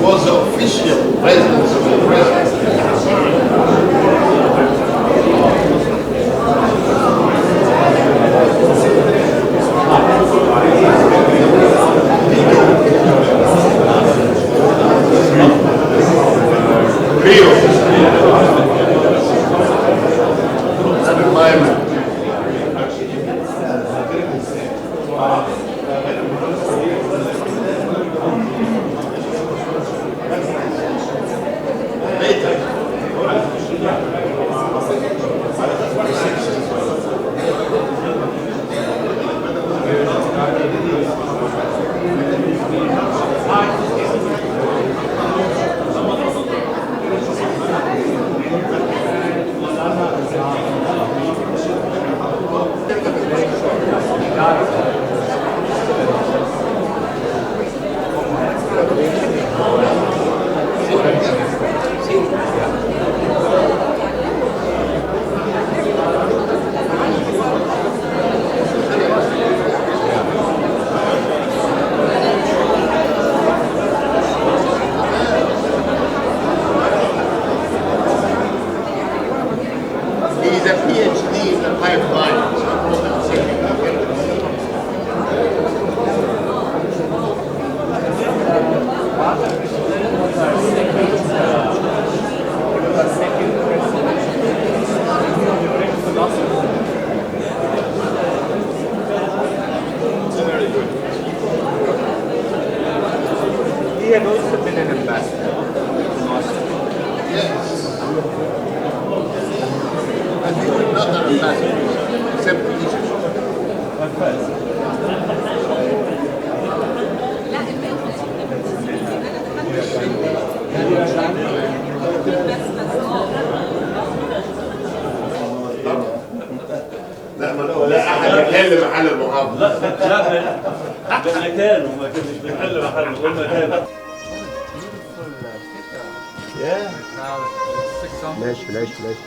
was the official residence of the president. He's a PhD in the pipeline. He had also been an ambassador. Yes. And he was not an ambassador, except Egypt. لا أحد يحل محل المحافظ. لا بالمكان وما كنتش بنحل محل والمكان. ماشي ماشي ماشي.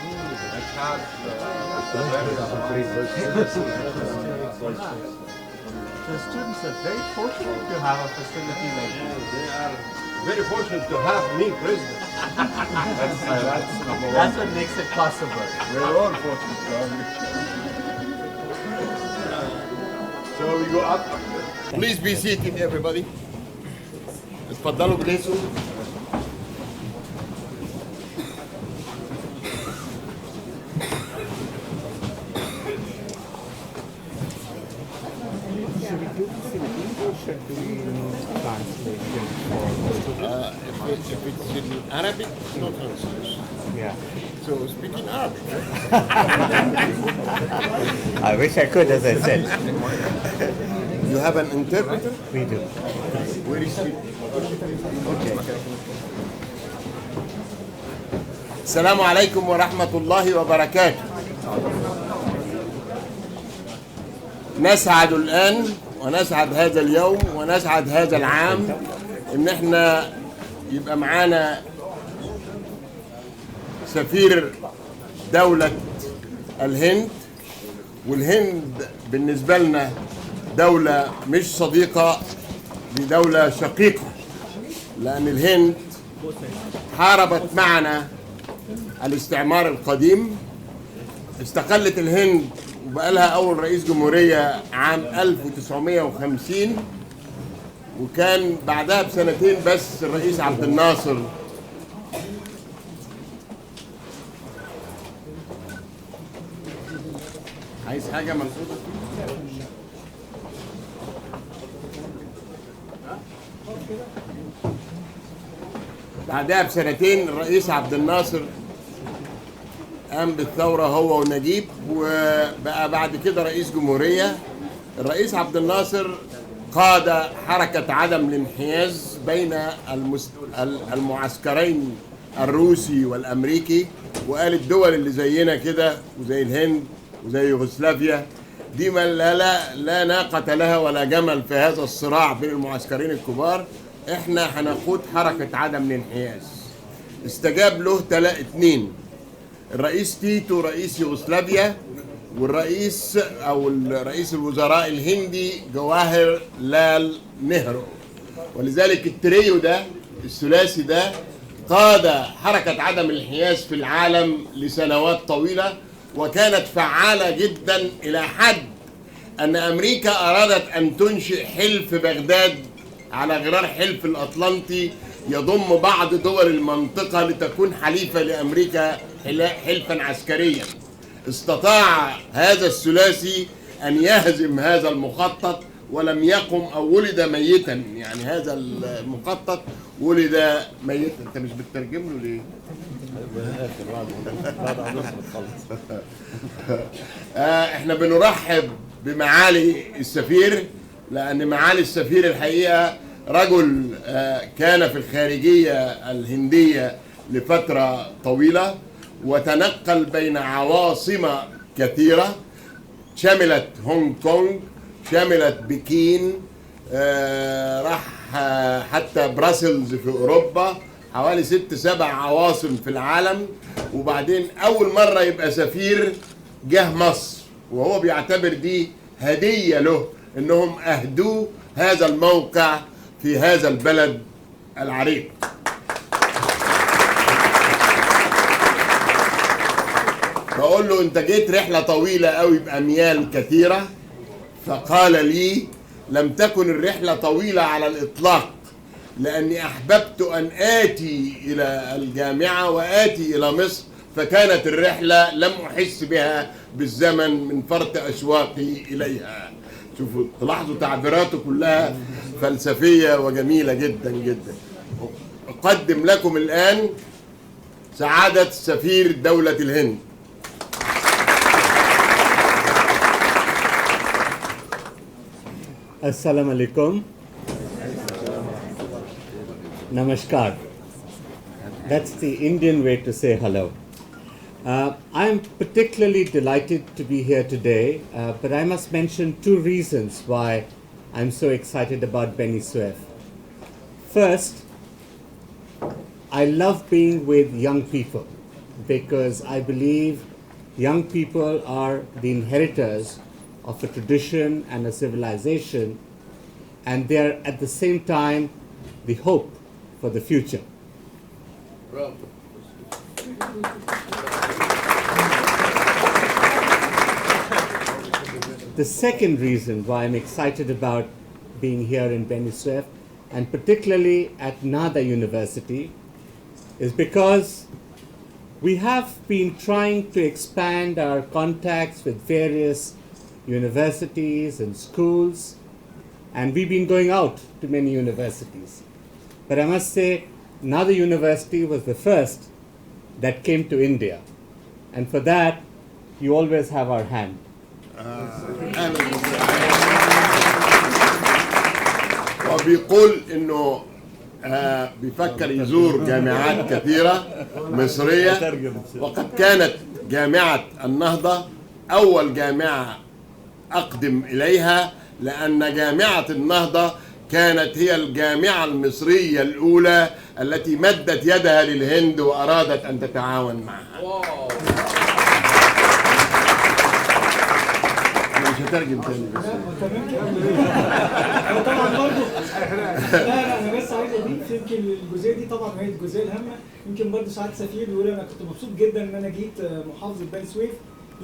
The students are very fortunate to have a facility like this. They are very fortunate to have me president. That's what makes it possible. We're all fortunate to have you. So we go up. Please be seated, everybody. اتفضلوا بليسوا. If it's in Arabic, no translation. Yeah. So speak in Arabic. I wish I could, as I said. You have an interpreter? We do. Where is he? Okay. السلام عليكم ورحمة الله وبركاته. نسعد الآن ونسعد هذا اليوم ونسعد هذا العام إن احنا يبقى معانا سفير دولة الهند، والهند بالنسبة لنا دولة مش صديقة، دي دولة شقيقة، لأن الهند حاربت معنا الاستعمار القديم. استقلت الهند وبقى لها أول رئيس جمهورية عام 1950، وكان بعدها بسنتين بس الرئيس عبد الناصر عايز حاجة منفوذة؟ بعدها بسنتين الرئيس عبد الناصر قام بالثورة هو ونجيب، وبقى بعد كده رئيس جمهورية. الرئيس عبد الناصر قاد حركة عدم الانحياز بين المعسكرين الروسي والأمريكي، وقال الدول اللي زينا كده وزي الهند وزي يوغوسلافيا دي ما لا ناقة لها ولا جمل في هذا الصراع بين المعسكرين الكبار. احنا هنقود حركة عدم الانحياز. استجاب له اتنين، الرئيس تيتو رئيس يوغوسلافيا، والرئيس او رئيس الوزراء الهندي جواهر لال نهرو. ولذلك التريو ده الثلاثي ده قاد حركة عدم الانحياز في العالم لسنوات طويلة، وكانت فعالة جدا إلى حد أن أمريكا أرادت أن تنشئ حلف بغداد على غرار حلف الأطلنطي يضم بعض دول المنطقة لتكون حليفة لأمريكا حلفا عسكريا. استطاع هذا الثلاثي أن يهزم هذا المخطط ولم يقم أو ولد ميتا. يعني هذا المخطط ولد ميتا. أنت مش بتترجم له ليه؟ احنا بنرحب بمعالي السفير، لأن معالي السفير الحقيقة رجل كان في الخارجية الهندية لفترة طويلة، وتنقل بين عواصم كثيرة شملت هونغ كونغ، شملت بكين، راح حتى براسلز في أوروبا، حوالي 6-7 عواصم في العالم. وبعدين أول مرة يبقى سفير جه مصر، وهو بيعتبر دي هدية له إنهم أهدوه هذا الموقع في هذا البلد العريق. بقول له أنت جيت رحلة طويلة قوي بأميال كثيرة، فقال لي لم تكن الرحلة طويلة على الإطلاق، لأني أحببت أن آتي إلى الجامعة وآتي إلى مصر، فكانت الرحلة لم أحس بها بالزمن من فرط أشواقي إليها. شوفوا تلاحظوا تعبيراته كلها فلسفية وجميلة جدا جدا. أقدم لكم الآن سعادة سفير دولة الهند. Assalamu alaikum. Namaskar. That's the Indian way to say hello. I'm particularly delighted to be here today, but I must mention 2 reasons why I'm so excited about Beni Suef. First, I love being with young people because I believe young people are the inheritors of a tradition and a civilization, and they're at the same time the hope for the future. The second reason why I'm excited about being here in Beni Suef, and particularly at Nahda University, is because we have been trying to expand our contacts with various universities and schools, and we've been going out to many universities. But I must say, Nahda University was the first that came to India, and for that, you always have our hand. وبيقول إنه بيفكر يزور جامعات كثيرة مصرية، وقد كانت جامعة النهضة أول جامعة أقدم إليها، لأن جامعة النهضة كانت هي الجامعة المصرية الأولى التي مدت يدها للهند وأرادت أن تتعاون معها. أنا مش هترجم تاني بس. طبعا برضه لا انا بس عايز اضيف يمكن الجزئيه دي طبعا هي الجزئيه الهامه. يمكن برضه سعاده سفير بيقول انا كنت مبسوط جدا ان انا جيت محافظه بني سويف.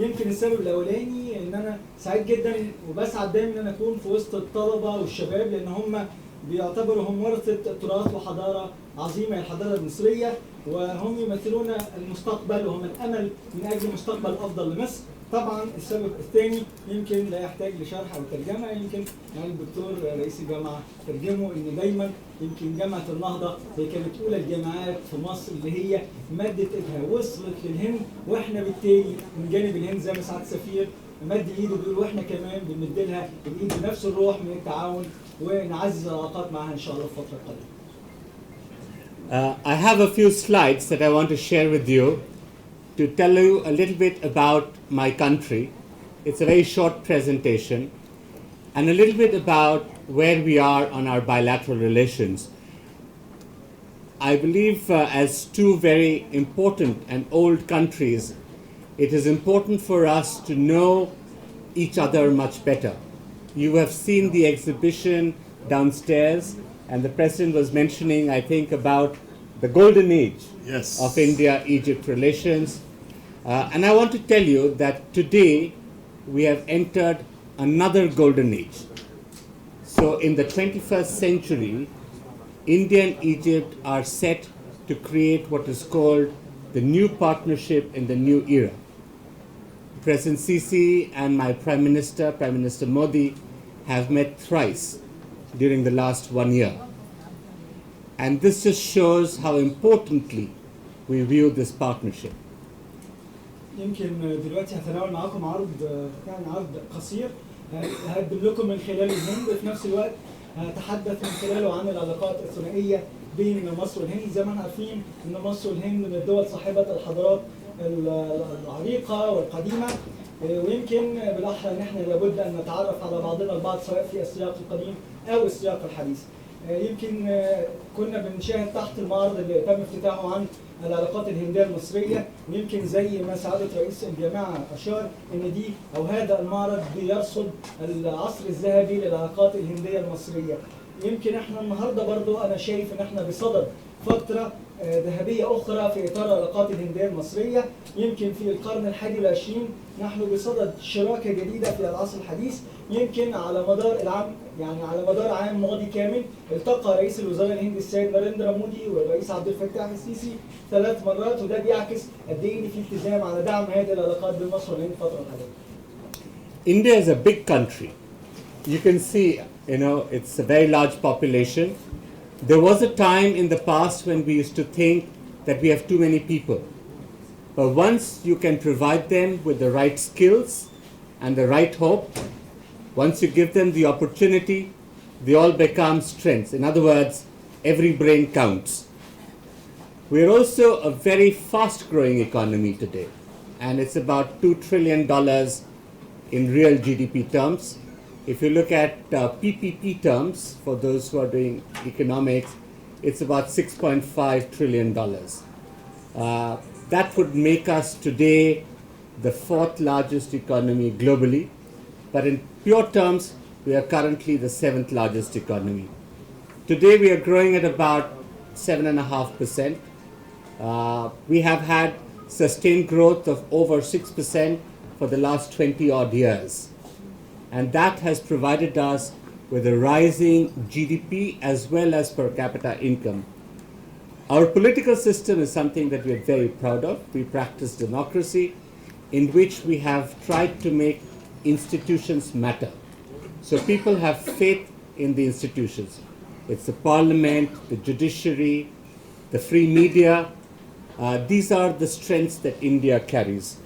يمكن السبب الاولاني ان انا سعيد جدا وبسعد دايما ان انا اكون في وسط الطلبه والشباب، لان هم بيعتبروا هم ورثه تراث وحضاره عظيمه، الحضاره المصريه، وهم يمثلون المستقبل وهم الامل من اجل مستقبل افضل لمصر. طبعا السبب الثاني يمكن لا يحتاج لشرح او ترجمه، يمكن يعني الدكتور رئيس الجامعه ترجمه ان دايما يمكن جامعه النهضه هي كانت اولى الجامعات في مصر اللي هي مدت ايدها وصلت للهند، واحنا بالتالي من جانب الهند زي ما سعاده السفير مد ايده بيقول واحنا كمان بنمد لها الايد بنفس الروح من التعاون ونعزز العلاقات معها ان شاء الله الفتره القادمه. I have a few slides that I want to share with you to tell you a little bit about my country It's a very short presentation and a little bit about where we are on our bilateral relations. I believe as two very important and old countries, it is important for us to know each other much better. You have seen the exhibition downstairs, and the President was mentioning, I think, about the golden age Yes. of India-Egypt relations. And I want to tell you that today we have entered another golden age. So in the 21st century, India and Egypt are set to create what is called the new partnership in the new era. President Sisi and my Prime Minister Modi, have met thrice during the last 1 year. And this just shows how importantly we view this partnership. يمكن دلوقتي هتناول معاكم عرض قصير هقدم لكم من خلاله الهند، وفي نفس الوقت هتحدث من خلاله عن العلاقات الثنائيه بين مصر والهند. زي ما احنا عارفين ان مصر والهند من الدول صاحبه الحضارات العريقه والقديمه، ويمكن بالاحرى ان احنا لابد ان نتعرف على بعضنا البعض سواء في السياق القديم او السياق الحديث. يمكن كنا بنشاهد تحت المعرض اللي تم افتتاحه عن العلاقات الهنديه المصريه، ويمكن زي ما سعاده رئيس الجامعه اشار ان دي او هذا المعرض بيرصد العصر الذهبي للعلاقات الهنديه المصريه. يمكن احنا النهارده برضو انا شايف ان احنا بصدد فتره ذهبيه اخرى في اطار العلاقات الهنديه المصريه. يمكن في القرن ال21 نحن بصدد شراكه جديده في العصر الحديث. يمكن على مدار العام على مدار عام ماضي كامل التقى رئيس الوزراء الهندي السيد ناريندرا مودي والرئيس عبد الفتاح السيسي 3 مرات، وده بيعكس قد ايه ان في التزام على دعم هذه العلاقات بين مصر والهند الفتره الحاليه. India is a big country. You can see, it's a very large population. There was a time in the past when we used to think that we have too many people. But once you can provide them with the right skills and the right hope, once you give them the opportunity, they all become strengths. In other words, every brain counts. We're also a very fast-growing economy today, and it's about $2 trillion in real GDP terms. If you look at PPP terms, for those who are doing economics, it's about $6.5 trillion. That would make us today the 4th largest economy globally, but in pure terms, we are currently the 7th largest economy. Today, we are growing at about 7.5%. We have had sustained growth of over 6% for the last 20 odd years. And that has provided us with a rising GDP as well as per capita income. Our political system is something that we are very proud of. We practice democracy, in which we have tried to make institutions matter. So people have faith in the institutions. It's the parliament, the judiciary, the free media. These are the strengths that India carries.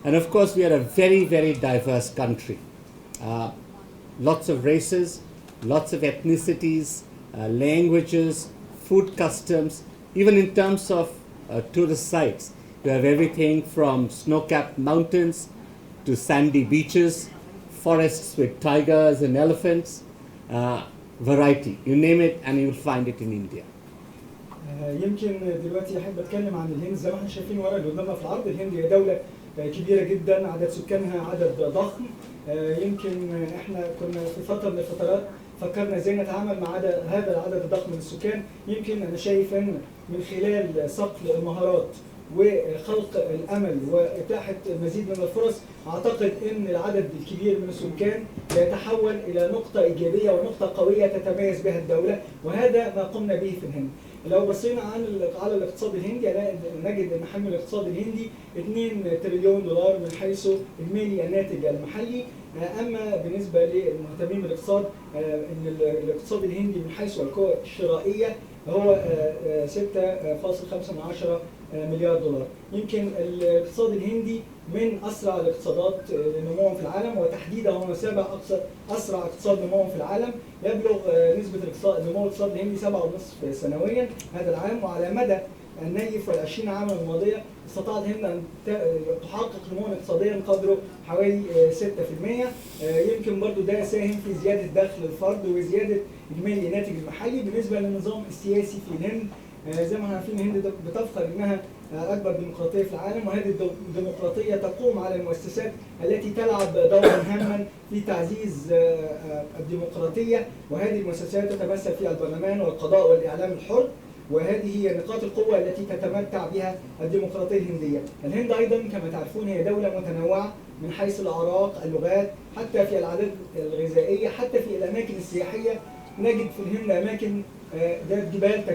And of course, we are a very, very diverse country. Lots of races, lots of ethnicities, languages, food customs, even in terms of tourist sites. You have everything from snow-capped mountains to sandy beaches, forests with tigers and elephants, variety. You name it and you'll find it in India. يمكن دلوقتي احب اتكلم عن الهند. زي ما احنا شايفين ورا اللي قدامنا في العرض، الهند هي دوله كبيره جدا، عدد سكانها عدد ضخم. يمكن احنا كنا في فتره من الفترات فكرنا ازاي نتعامل مع هذا العدد الضخم من السكان. يمكن انا شايف ان من خلال صقل المهارات وخلق الامل واتاحه مزيد من الفرص، اعتقد ان العدد الكبير من السكان يتحول الى نقطه ايجابيه ونقطه قويه تتميز بها الدوله، وهذا ما قمنا به في الهند. لو بصينا على الاقتصاد الهندي نجد ان حجم الاقتصاد الهندي 2 تريليون دولار من حيث اجمالي الناتج المحلي. اما بالنسبه للمهتمين بالاقتصاد ان الاقتصاد الهندي من حيث القوه الشرائيه هو 6.5 مليار دولار. يمكن الاقتصاد الهندي من اسرع الاقتصادات نموا في العالم، وتحديدا هو سابع اسرع اقتصاد نموا في العالم. يبلغ نسبه نمو الاقتصاد الهندي 7.5% سنويا هذا العام، وعلى مدى النيف وال20 عاما الماضية استطاعت الهند أن تحقق نموا اقتصاديا قدره حوالي 6%. يمكن برضو ده ساهم في زيادة دخل الفرد وزيادة إجمالي الناتج المحلي. بالنسبة للنظام السياسي في الهند، زي ما احنا عارفين الهند بتفخر انها اكبر ديمقراطيه في العالم، وهذه الديمقراطيه تقوم على المؤسسات التي تلعب دورا هاما في تعزيز الديمقراطيه، وهذه المؤسسات تتمثل في البرلمان والقضاء والاعلام الحر، وهذه هي نقاط القوة التي تتمتع بها الديمقراطية الهندية. الهند أيضا كما تعرفون هي دولة متنوعة من حيث الأعراق، اللغات، حتى في العادات الغذائية، حتى في الأماكن السياحية. نجد في الهند أماكن ذات جبال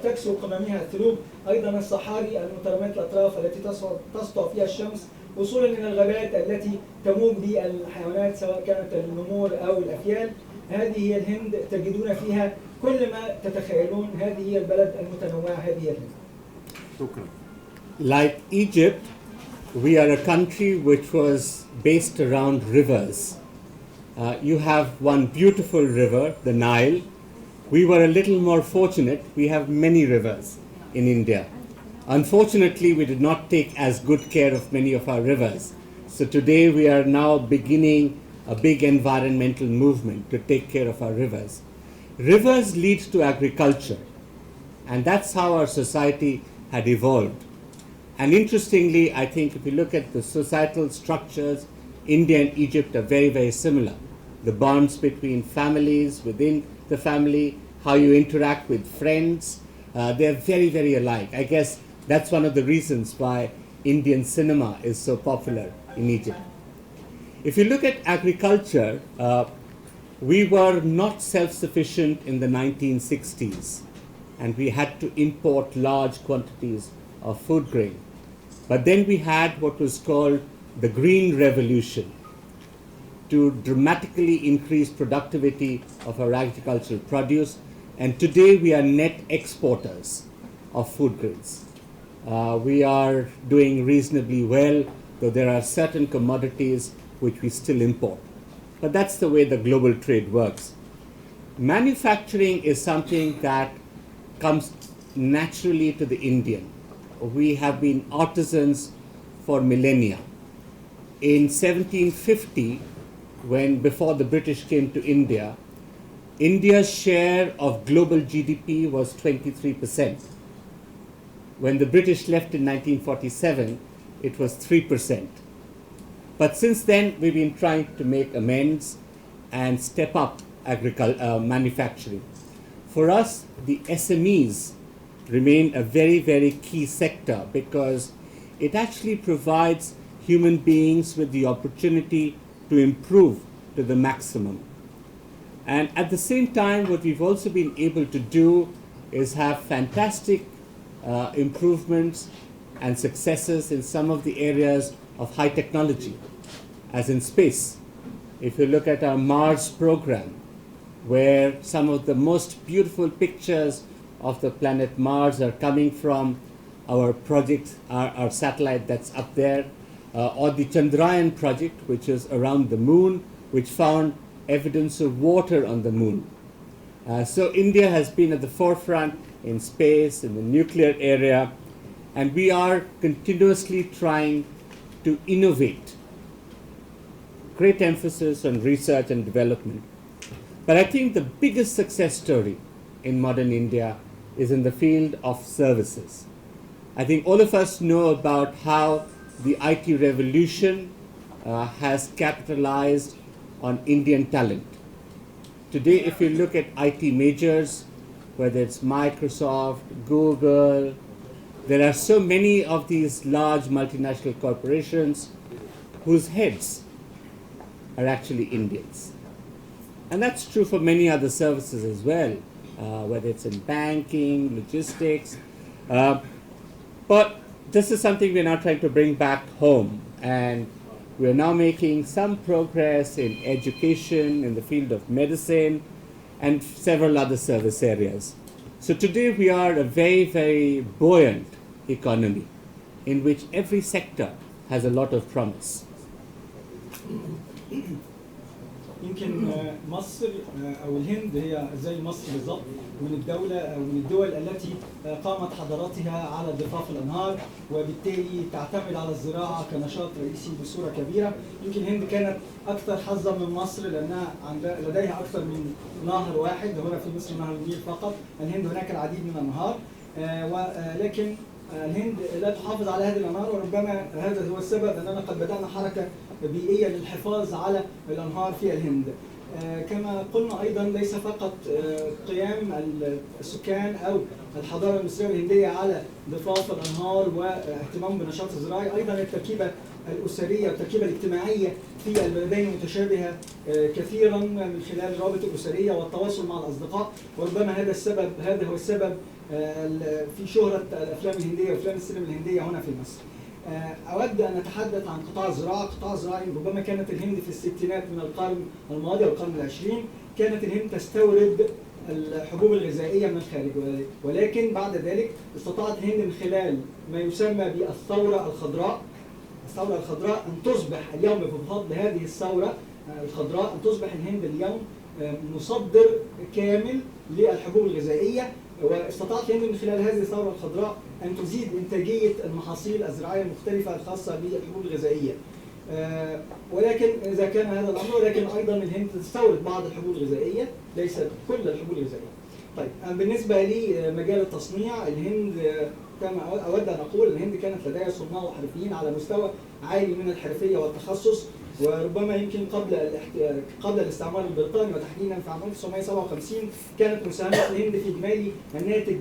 تكسو قممها الثلوج، أيضا الصحاري المترامية الأطراف التي تسطع فيها الشمس، وصولا إلى الغابات التي تموج بالحيوانات سواء كانت النمور أو الأفيال. هذه هي الهند، تجدون فيها كل ما تتخيلون. هذه هي البلد المتنوعة، هذه هي الهند. شكرا. Like Egypt, we are a country which was based around rivers. You have one beautiful river, the Nile. We were a little more fortunate. We have many rivers in India. Unfortunately, we did not take as good care of many of our rivers. So today we are now beginning a big environmental movement to take care of our rivers. Rivers lead to agriculture, and that's how our society had evolved. And interestingly, I think if you look at the societal structures, India and Egypt are very, very similar. The bonds between families, within the family, how you interact with friends, they're very, very alike. I guess that's one of the reasons why Indian cinema is so popular in Egypt. If you look at agriculture, we were not self-sufficient in the 1960s, and we had to import large quantities of food grain. But then we had what was called the Green Revolution to dramatically increase productivity of our agricultural produce, and today we are net exporters of food grains. We are doing reasonably well, though there are certain commodities which we still import. But that's the way the global trade works. Manufacturing is something that comes naturally to the Indian. We have been artisans for millennia. In 1750, before the British came to India, India's share of global GDP was 23%. When the British left in 1947, it was 3%. But since then, we've been trying to make amends and step up manufacturing. For us, the SMEs remain a very, very key sector because it actually provides human beings with the opportunity to improve to the maximum. And at the same time, what we've also been able to do is have fantastic improvements and successes in some of the areas of high technology, as in space. If you look at our Mars program, where some of the most beautiful pictures of the planet Mars are coming from our project, our satellite that's up there, or the Chandrayaan project, which is around the moon, which found evidence of water on the moon. So India has been at the forefront in space, in the nuclear area, and we are continuously trying to innovate. Great emphasis on research and development. But I think the biggest success story in modern India is in the field of services. I think all of us know about how the IT revolution has capitalized on Indian talent. Today, if you look at IT majors, whether it's Microsoft, Google, there are so many of these large multinational corporations whose heads are actually Indians. And that's true for many other services as well, whether it's in banking, logistics. But this is something we're now trying to bring back home. And we're now making some progress in education, in the field of medicine, and several other service areas. So today we are a very, very buoyant economy in which every sector has a lot of promise. يمكن مصر او الهند هي زي مصر بالظبط من الدوله او من الدول التي قامت حضاراتها على ضفاف الانهار، وبالتالي تعتمد على الزراعه كنشاط رئيسي بصوره كبيره. يمكن الهند كانت اكثر حظا من مصر لانها لديها اكثر من نهر واحد، هنا في مصر نهر النيل فقط، الهند هناك العديد من الانهار، ولكن الهند لا تحافظ على هذه الانهار، وربما هذا هو السبب اننا قد بدانا حركه بيئيه للحفاظ على الانهار في الهند. كما قلنا ايضا ليس فقط قيام السكان او الحضاره المصريه والهنديه على ضفاف الانهار واهتمام بالنشاط الزراعي، ايضا التركيبه الاسريه والتركيبه الاجتماعيه في البلدين متشابهه كثيرا من خلال الروابط الاسريه والتواصل مع الاصدقاء، وربما هذا هو السبب في شهره الافلام الهنديه وافلام السينما الهنديه هنا في مصر. أود أن أتحدث عن قطاع الزراعة. قطاع الزراعي ربما كانت الهند في الستينات من القرن الماضي أو القرن العشرين كانت الهند تستورد الحبوب الغذائية من الخارج، ولكن بعد ذلك استطاعت الهند من خلال ما يسمى بالثورة الخضراء، الثورة الخضراء أن تصبح اليوم بفضل هذه الثورة الخضراء أن تصبح الهند اليوم مصدر كامل للحبوب الغذائية، واستطاعت الهند من خلال هذه الثورة الخضراء أن تزيد إنتاجية المحاصيل الزراعية المختلفة الخاصة بالحبوب الغذائية. ولكن إذا كان هذا الأمر، ولكن أيضا الهند تستورد بعض الحبوب الغذائية، ليست كل الحبوب الغذائية. طيب بالنسبة لمجال التصنيع، الهند كما أود أن أقول الهند كانت لديها صناع وحرفيين على مستوى عالي من الحرفية والتخصص، وربما يمكن قبل الاستعمار البريطاني وتحديدا في عام 1957 كانت مساهمة الهند في إجمالي الناتج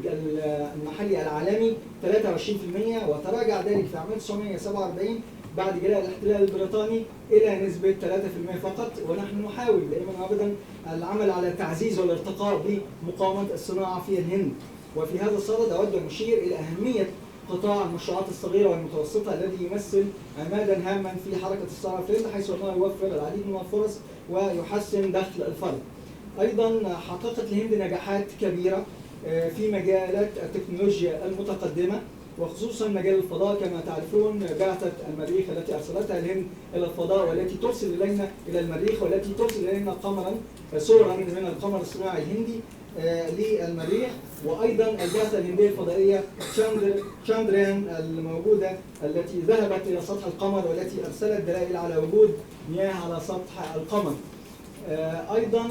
المحلي العالمي 23%، وتراجع ذلك في عام 1947 بعد جلاء الاحتلال البريطاني إلى نسبة 3% فقط، ونحن نحاول دائما وأبدا العمل على تعزيز والارتقاء بمقاومة الصناعة في الهند. وفي هذا الصدد أود أن أشير إلى أهمية قطاع المشروعات الصغيرة والمتوسطة الذي يمثل عمادا هاما في حركة الصناعة في الهند، حيث أنه يوفر العديد من الفرص ويحسن دخل الفرد. أيضا حققت الهند نجاحات كبيرة في مجالات التكنولوجيا المتقدمة، وخصوصا مجال الفضاء. كما تعرفون بعثة المريخ التي أرسلتها الهند إلى الفضاء والتي ترسل إلينا إلى المريخ، والتي ترسل إلينا صورا من القمر الصناعي الهندي للمريخ، وايضا البعثه الهنديه الفضائيه تشاندريان الموجوده التي ذهبت الى سطح القمر والتي ارسلت دلائل على وجود مياه على سطح القمر. ايضا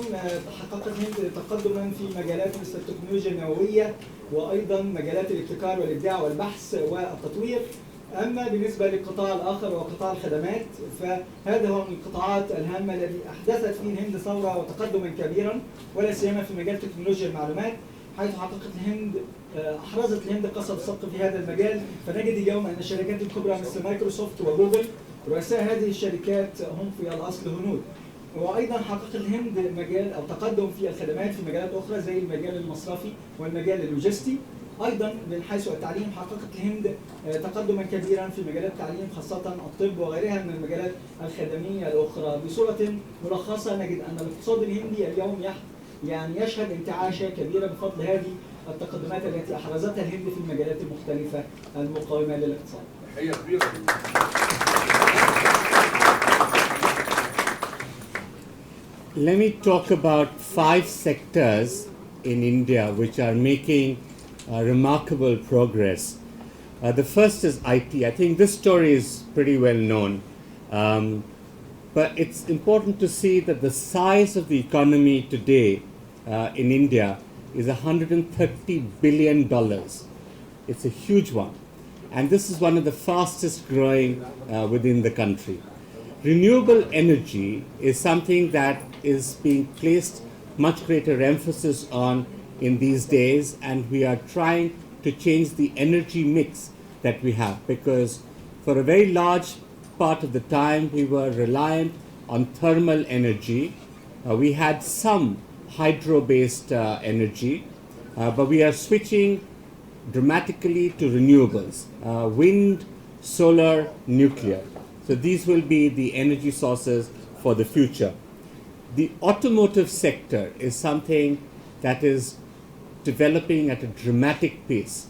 حققت الهند تقدما في مجالات مثل التكنولوجيا النوويه، وايضا مجالات الابتكار والابداع والبحث والتطوير. اما بالنسبه للقطاع الاخر وقطاع الخدمات، فهذا هو من القطاعات الهامه الذي احدثت فيه الهند ثوره وتقدما كبيرا، ولا سيما في مجال تكنولوجيا المعلومات، حيث حققت الهند احرزت الهند قصب السبق في هذا المجال. فنجد اليوم ان الشركات الكبرى مثل مايكروسوفت وجوجل رؤساء هذه الشركات هم في الاصل هنود. وايضا حققت الهند مجال او تقدم في الخدمات في مجالات اخرى زي المجال المصرفي والمجال اللوجستي. ايضا من حيث التعليم حققت الهند تقدما كبيرا في مجالات التعليم خاصه الطب وغيرها من المجالات الخدميه الاخرى. بصوره ملخصه نجد ان الاقتصاد الهندي اليوم يشهد انتعاشة كبيرة بفضل هذه التقدمات التي أحرزتها الهند في المجالات المختلفة المقاومة للاقتصاد. هي كبيرة. Let me talk about 5 sectors in India which are making remarkable progress. The first is IT. I think this story is pretty well known. But it's important to see that the size of the economy today in India is $130 billion. It's a huge one. And this is one of the fastest growing within the country. Renewable energy is something that is being placed much greater emphasis on in these days, and we are trying to change the energy mix that we have, because for a very large part of the time we were reliant on thermal energy. We had some hydro-based energy, but we are switching dramatically to renewables, wind, solar, nuclear. So these will be the energy sources for the future. The automotive sector is something that is developing at a dramatic pace.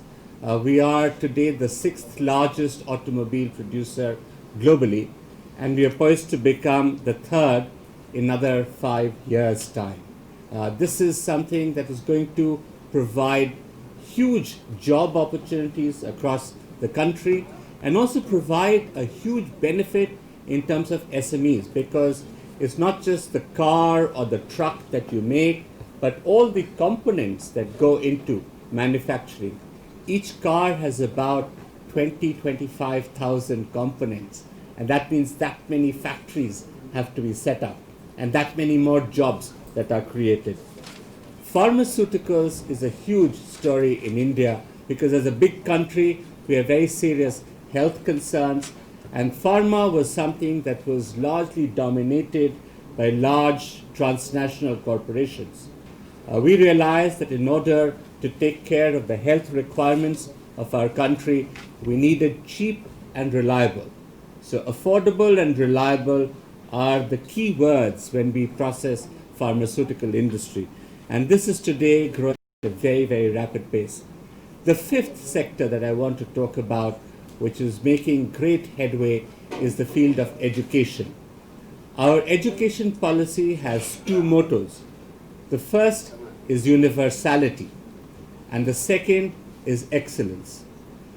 We are today the 6th largest automobile producer globally, and we are poised to become the 3rd in another 5 years' time. This is something that is going to provide huge job opportunities across the country and also provide a huge benefit in terms of SMEs, because it's not just the car or the truck that you make, but all the components that go into manufacturing. Each car has about 25,000 components, and that means that many factories have to be set up and that many more jobs that are created. Pharmaceuticals is a huge story in India because as a big country, we have very serious health concerns, and pharma was something that was largely dominated by large transnational corporations. We realized that in order to take care of the health requirements of our country, we needed cheap and reliable. So affordable and reliable are the key words when we process pharmaceutical industry. And this is today growing at a very, very rapid pace. The fifth sector that I want to talk about, which is making great headway, is the field of education. Our education policy has two mottos. The first is universality, and the second is excellence.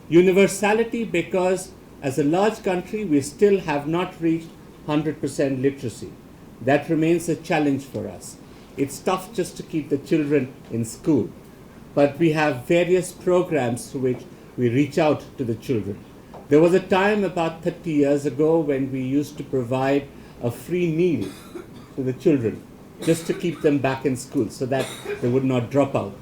Universality because as a large country, we still have not reached 100% literacy. That remains a challenge for us. It's tough just to keep the children in school, but we have various programs through which we reach out to the children. There was a time about 30 years ago when we used to provide a free meal to the children just to keep them back in school so that they would not drop out.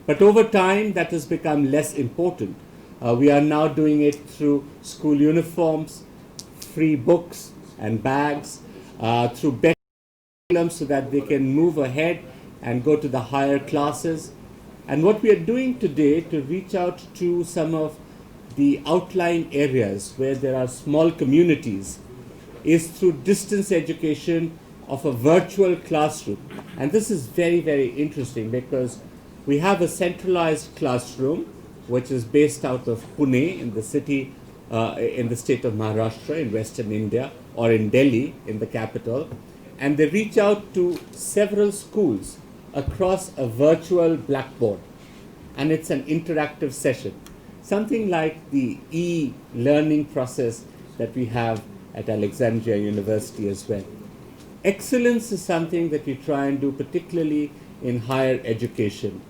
But over time, that has become less important. We are now doing it through school uniforms, free books and bags, through better curriculum so that they can move ahead and go to the higher classes. And what we are doing today to reach out to some of the outlying areas where there are small communities is through distance education of a virtual classroom. And this is very, very interesting because we have a centralized classroom which is based out of Pune in the city, in the state of Maharashtra in Western India, or in Delhi in the capital. And they reach out to several schools across a virtual blackboard. And it's an interactive session, something like the e-learning process that we have at Alexandria University as well. Excellence is something that we try and do particularly in higher education.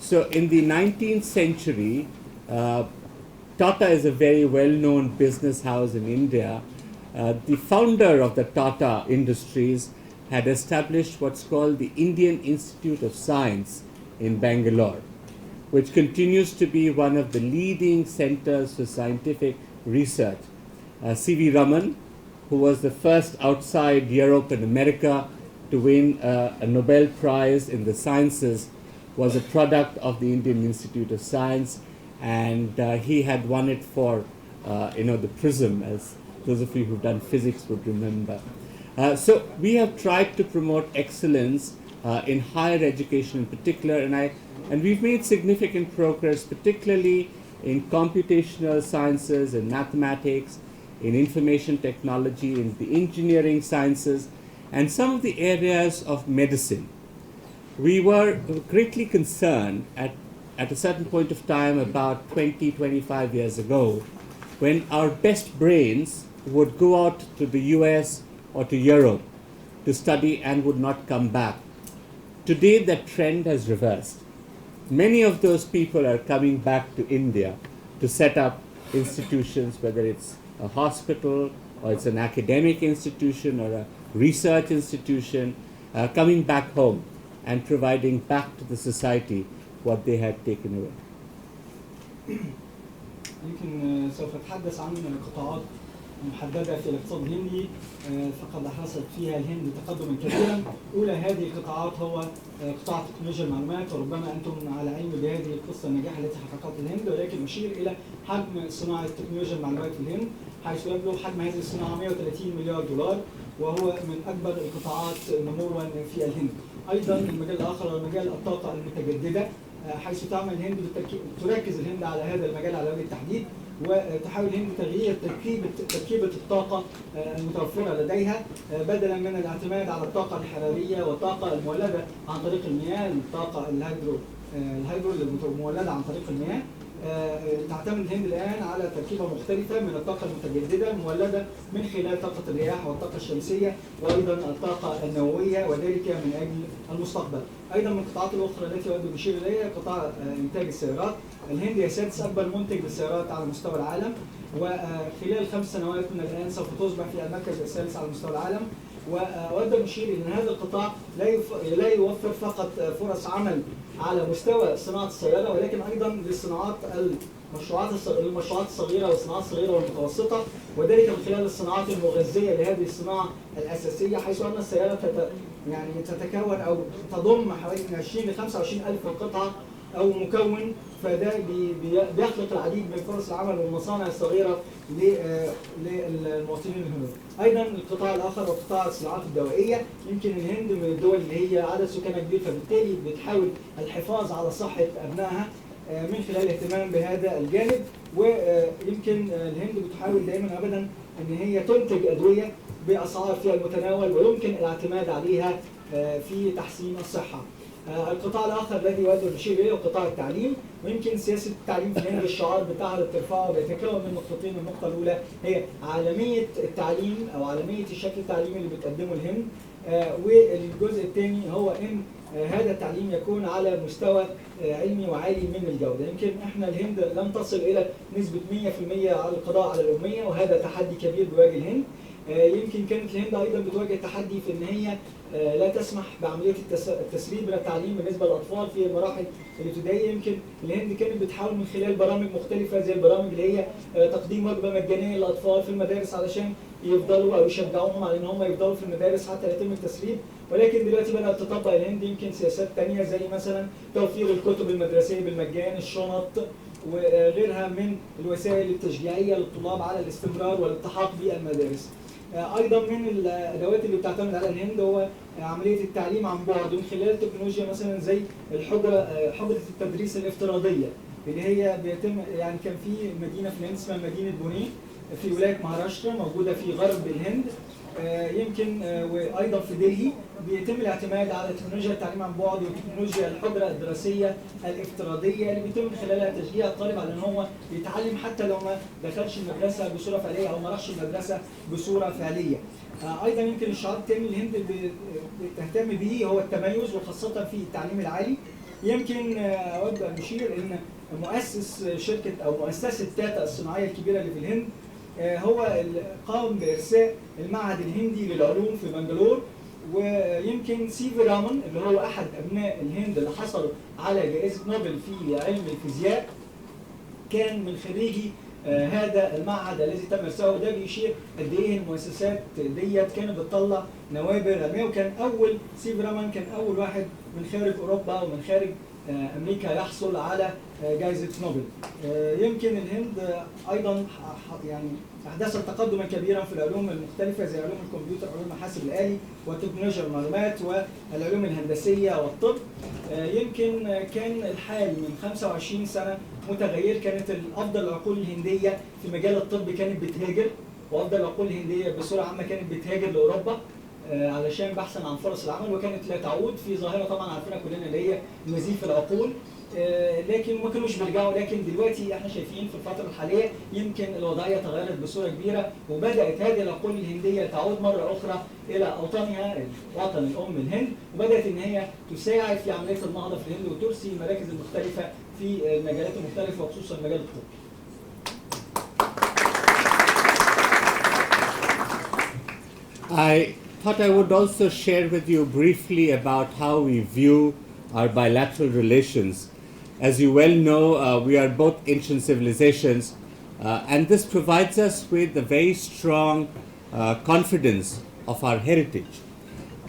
So in the 19th century, Tata is a very well-known business house in India. The founder of the Tata Industries had established what's called the Indian Institute of Science in Bangalore, which continues to be one of the leading centers for scientific research. C.V. Raman, who was the first outside Europe and America to win a Nobel Prize in the sciences, was a product of the Indian Institute of Science, and he had won it for the prism, as those of you who've done physics would remember. So we have tried to promote excellence in higher education in particular, and we've made significant progress, particularly in computational sciences and mathematics, in information technology, in the engineering sciences, and some of the areas of medicine. We were greatly concerned at a certain point of time about 25 years ago when our best brains would go out to the US or to Europe to study and would not come back. Today that trend has reversed. Many of those people are coming back to India to set up institutions, whether it's a hospital or it's an academic institution or a research institution, coming back home and providing back to the society what they had taken away. يمكن سوف أتحدث عن قطاعات محددة في الاقتصاد الهندي فقد أحرزت فيها الهند تقدما كبيرا. أولى هذه القطاعات هو قطاع تكنولوجيا المعلومات، وربما أنتم على علم بهذه القصة النجاح التي حققتها الهند، ولكن أشير إلى حجم صناعة تكنولوجيا المعلومات في الهند، حيث يبلغ حجم هذه الصناعة 130 مليار دولار، وهو من أكبر القطاعات نموا في الهند. أيضا المجال الآخر هو مجال الطاقة المتجددة، حيث تعمل الهند تركز الهند على هذا المجال على وجه التحديد، وتحاول الهند تغيير تركيبة الطاقة المتوفرة لديها، بدلا من الاعتماد على الطاقة الحرارية والطاقة المولدة عن طريق المياه، الطاقة الهيدرو المولدة عن طريق المياه. تعتمد الهند الآن على تركيبة مختلفة من الطاقة المتجددة المولدة من خلال طاقة الرياح والطاقة الشمسية وأيضا الطاقة النووية، وذلك من أجل المستقبل. أيضا من القطاعات الأخرى التي أود بشير إليها قطاع إنتاج السيارات. الهند هي سادس أكبر منتج للسيارات على مستوى العالم، وخلال 5 سنوات من الآن سوف تصبح في المركز الثالث على مستوى العالم. وأود أن أشير إلى أن هذا القطاع لا يوفر فقط فرص عمل على مستوى صناعة السيارة، ولكن أيضا للصناعات المشروعات الصغيرة والصناعات الصغيرة والمتوسطة، وذلك من خلال الصناعات المغذية لهذه الصناعة الأساسية، حيث أن السيارة تتكون أو تضم حوالي من 20 ل 25 ألف قطعة أو مكون، فده بيخلق العديد من فرص العمل والمصانع الصغيرة للمواطنين الهنود. أيضا القطاع الآخر هو قطاع الصناعات الدوائية. يمكن الهند من الدول اللي هي عدد سكانها كبير، فبالتالي بتحاول الحفاظ على صحة أبنائها من خلال الاهتمام بهذا الجانب. ويمكن الهند بتحاول دائما أبدا أن هي تنتج أدوية بأسعار فيها المتناول ويمكن الاعتماد عليها في تحسين الصحة. القطاع الآخر الذي أود أن أشير إليه هو قطاع التعليم. ويمكن سياسة التعليم في الهند الشعار بتاعها اللي بترفعه بيتكون من نقطتين. النقطة الأولى هي عالمية التعليم أو عالمية الشكل التعليمي اللي بتقدمه الهند، والجزء الثاني هو إن هذا التعليم يكون على مستوى علمي وعالي من الجودة. يمكن احنا الهند لم تصل إلى نسبة 100% على القضاء على الأمية، وهذا تحدي كبير بيواجه الهند. يمكن كانت الهند ايضا بتواجه تحدي في ان هي لا تسمح بعمليه التسريب من التعليم بالنسبه للاطفال في المراحل الابتدائيه. يمكن الهند كانت بتحاول من خلال برامج مختلفه زي البرامج اللي هي تقديم وجبه مجانيه للاطفال في المدارس علشان يفضلوا او يشجعوهم على ان هم يفضلوا في المدارس حتى يتم التسريب. ولكن دلوقتي بدات تطبق الهند يمكن سياسات ثانيه زي مثلا توفير الكتب المدرسيه بالمجان، الشنط وغيرها من الوسائل التشجيعيه للطلاب على الاستمرار والالتحاق بالمدارس. ايضا من الادوات اللي بتعتمد على الهند هو عمليه التعليم عن بعد من خلال تكنولوجيا مثلا زي حجره التدريس الافتراضيه اللي هي بيتم. يعني كان في مدينه في الهند اسمها مدينه بوني في ولايه مهاراشترا موجوده في غرب الهند. يمكن وايضا في دلهي بيتم الاعتماد على تكنولوجيا التعليم عن بعد وتكنولوجيا الحجره الدراسيه الافتراضيه اللي بيتم من خلالها تشجيع الطالب على ان هو يتعلم حتى لو ما دخلش المدرسه بصوره فعليه او ما راحش المدرسه بصوره فعليه. ايضا يمكن الشعار الثاني اللي الهند بتهتم به هو التميز وخاصه في التعليم العالي. يمكن اود ان اشير ان مؤسس شركه او مؤسسه تاتا الصناعيه الكبيره اللي في الهند هو قام بإرساء المعهد الهندي للعلوم في بنجلور. ويمكن سيفي رامن اللي هو أحد أبناء الهند اللي حصلوا على جائزة نوبل في علم الفيزياء كان من خريجي هذا المعهد الذي تم إرساؤه. ده بيشير قد إيه المؤسسات ديت كانت بتطلع نوابغ علمية. وكان سيفي رامن كان أول واحد من خارج أوروبا ومن خارج أمريكا يحصل على جائزة نوبل. يمكن الهند أيضا يعني أحدثت تقدما كبيرا في العلوم المختلفة زي علوم الكمبيوتر، علوم الحاسب الآلي وتكنولوجيا المعلومات والعلوم الهندسية والطب. يمكن كان الحال من 25 سنة متغير. كانت أفضل العقول الهندية في مجال الطب كانت بتهاجر، وأفضل العقول الهندية بصورة عامة كانت بتهاجر لأوروبا علشان بحثا عن فرص العمل، وكانت لا تعود في ظاهرة طبعا عارفينها كلنا اللي هي نزيف العقول. لكن ما كانوش بيرجعوا. لكن دلوقتي احنا شايفين في الفتره الحاليه يمكن الوضعيه تغيرت بصوره كبيره، وبدات هذه العقول الهنديه تعود مره اخرى الى اوطانها وطن الام الهند، وبدات ان هي تساعد في عمليه النهضه في الهند وترسي المراكز المختلفه في المجالات المختلفه وخصوصا مجال الطب. I thought I would also share with you briefly about how we view our bilateral relations. As you well know, we are both ancient civilizations, and this provides us with a very strong confidence of our heritage.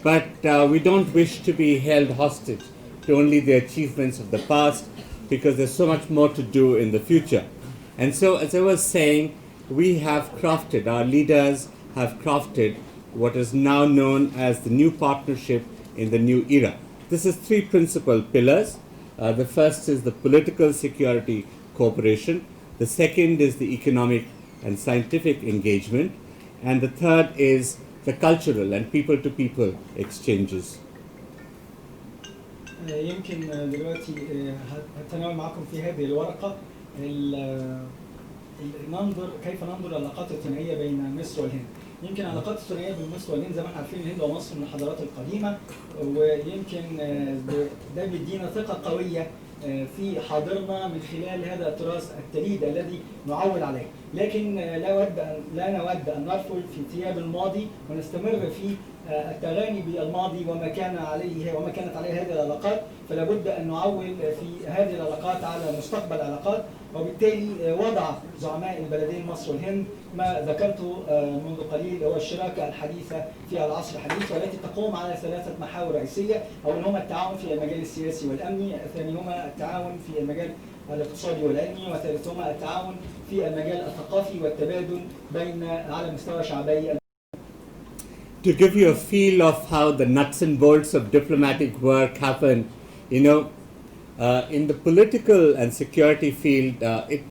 But we don't wish to be held hostage to only the achievements of the past, because there's so much more to do in the future. And so, as I was saying, we have crafted, our leaders have crafted what is now known as the new partnership in the new era. This is three principal pillars. The first is the political security cooperation. The second is the economic and scientific engagement. And the third is the cultural and people-to-people exchanges. يمكن دلوقتي هتناول معكم في هذه الورقة ننظر كيف ننظر العلاقات الثنائية بين مصر والهند. يمكن العلاقات الثنائية بين مصر والهند زي ما احنا عارفين الهند ومصر من الحضارات القديمة، ويمكن ده بيدينا ثقة قوية في حاضرنا من خلال هذا التراث التليد الذي نعول عليه. لكن لا نود أن نرفل في ثياب الماضي ونستمر في التغاني بالماضي وما كانت عليه هذه العلاقات، فلا بد أن نعول في هذه العلاقات على مستقبل العلاقات. وبالتالي وضع زعماء البلدين مصر والهند ما ذكرته منذ قليل هو الشراكة الحديثة في العصر الحديث، والتي تقوم على 3 محاور رئيسية. أولهما التعاون في المجال السياسي والأمني، ثانيهما التعاون في المجال الاقتصادي والعلمي، وثالثهما التعاون في المجال الثقافي والتبادل بين على مستوى شعبي. To give you a feel of how the nuts and bolts of diplomatic work happen, in the political and security field, it